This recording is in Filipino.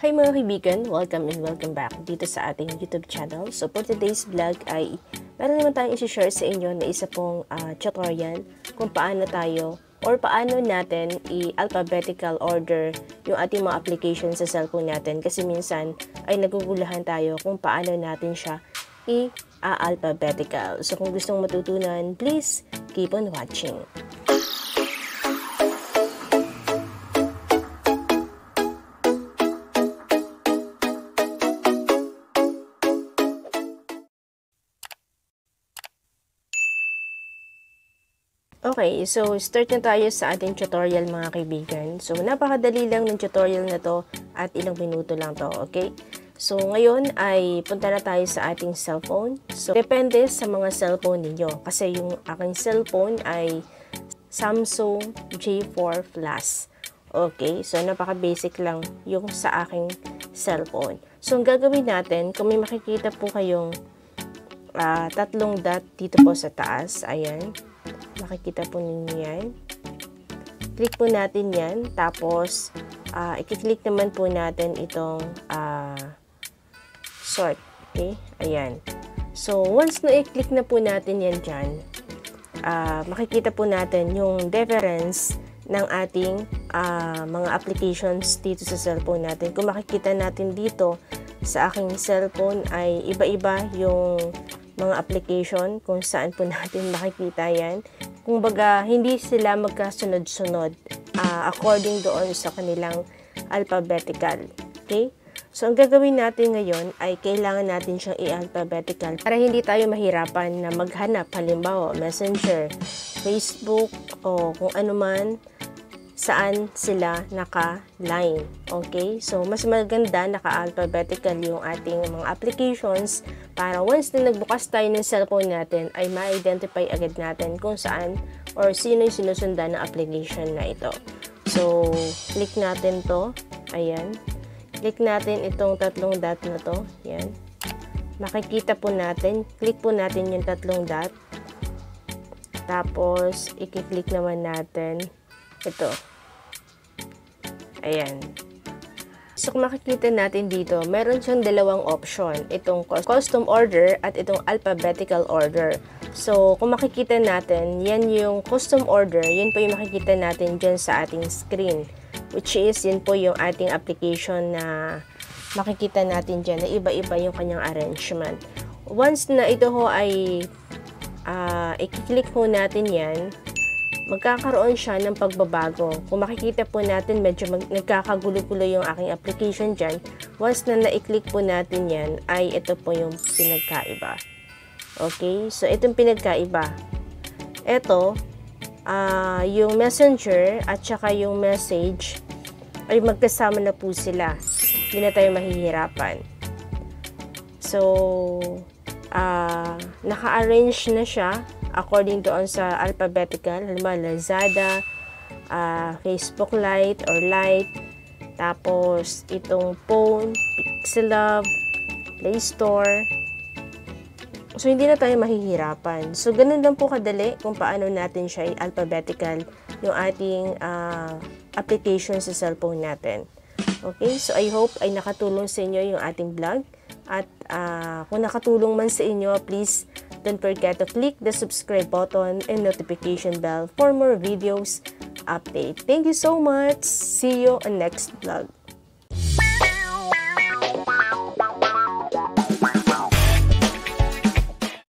Hi mga kaibigan! Welcome and welcome back dito sa ating YouTube channel. So for today's vlog ay meron naman tayong isi-share sa inyo na isa pong tutorial kung paano tayo or paano natin i-alphabetical order yung ating mga applications sa cellphone natin. Kasi minsan ay nagugulahan tayo kung paano natin siya i-alphabetical. So kung gustong matutunan, please keep on watching. Okay, so start na tayo sa ating tutorial mga kaibigan. So napakadali lang ng tutorial na to at ilang minuto lang to, okay? So ngayon ay punta na tayo sa ating cellphone. So depende sa mga cellphone ninyo kasi yung aking cellphone ay Samsung J4 Plus. Okay, so napaka-basic lang yung sa aking cellphone. So ang gagawin natin, kung may makikita po kayong tatlong dot dito po sa taas, ayan. Makikita po ninyo yan. Click po natin yan. Tapos, i-click naman po natin itong sort. Okay? Ayan. So, once na i-click na po natin yan dyan, makikita po natin yung difference ng ating mga applications dito sa cellphone natin. Kung makikita natin dito sa aking cellphone ay iba-iba yung mga application kung saan po natin makikita yan. Kung baga, hindi sila magkasunod-sunod according doon sa kanilang alphabetical. Okay? So, ang gagawin natin ngayon ay kailangan natin siyang i-alphabetical para hindi tayo mahirapan na maghanap, halimbawa, Messenger, Facebook, o kung ano man, saan sila naka-line. Okay? So, mas maganda naka-alphabetical yung ating mga applications para once na nagbukas tayo ng cellphone natin ay ma-identify agad natin kung saan or sino yung sinusundan ng application na ito. So, click natin to. Ayan. Click natin itong tatlong dot na to. Ayan. Makikita po natin. Click po natin yung tatlong dot. Tapos, i-click naman natin ito. Ayan. So, kung makikita natin dito, meron siyang dalawang option. Itong custom order at itong alphabetical order. So, kung makikita natin, yan yung custom order. Yun po yung makikita natin dyan sa ating screen. Which is, yun po yung ating application na makikita natin dyan na iba-iba yung kanyang arrangement. Once na ito ho ay i-click ho natin yan, magkakaroon siya ng pagbabago. Kung makikita po natin, medyo nagkakagulo-gulo yung aking application dyan. Once na na-click po natin yan, ay ito po yung pinagkaiba. Okay? So, itong pinagkaiba. Ito, yung messenger at saka yung message ay magkasama na po sila. Hindi na tayo mahihirapan. So, naka-arrange na siya according doon sa alphabetical, halimbawa Lazada, Facebook Lite or Lite, tapos itong phone, Pixelab, Play Store. So, hindi na tayo mahihirapan. So, ganun lang po kadali kung paano natin siya i-alphabetical yung ating application sa cellphone natin. Okay? So, I hope ay nakatulong sa inyo yung ating vlog. At kung nakatulong man sa inyo, please don't forget to click the subscribe button and notification bell for more videos update. Thank you so much. See you on next vlog.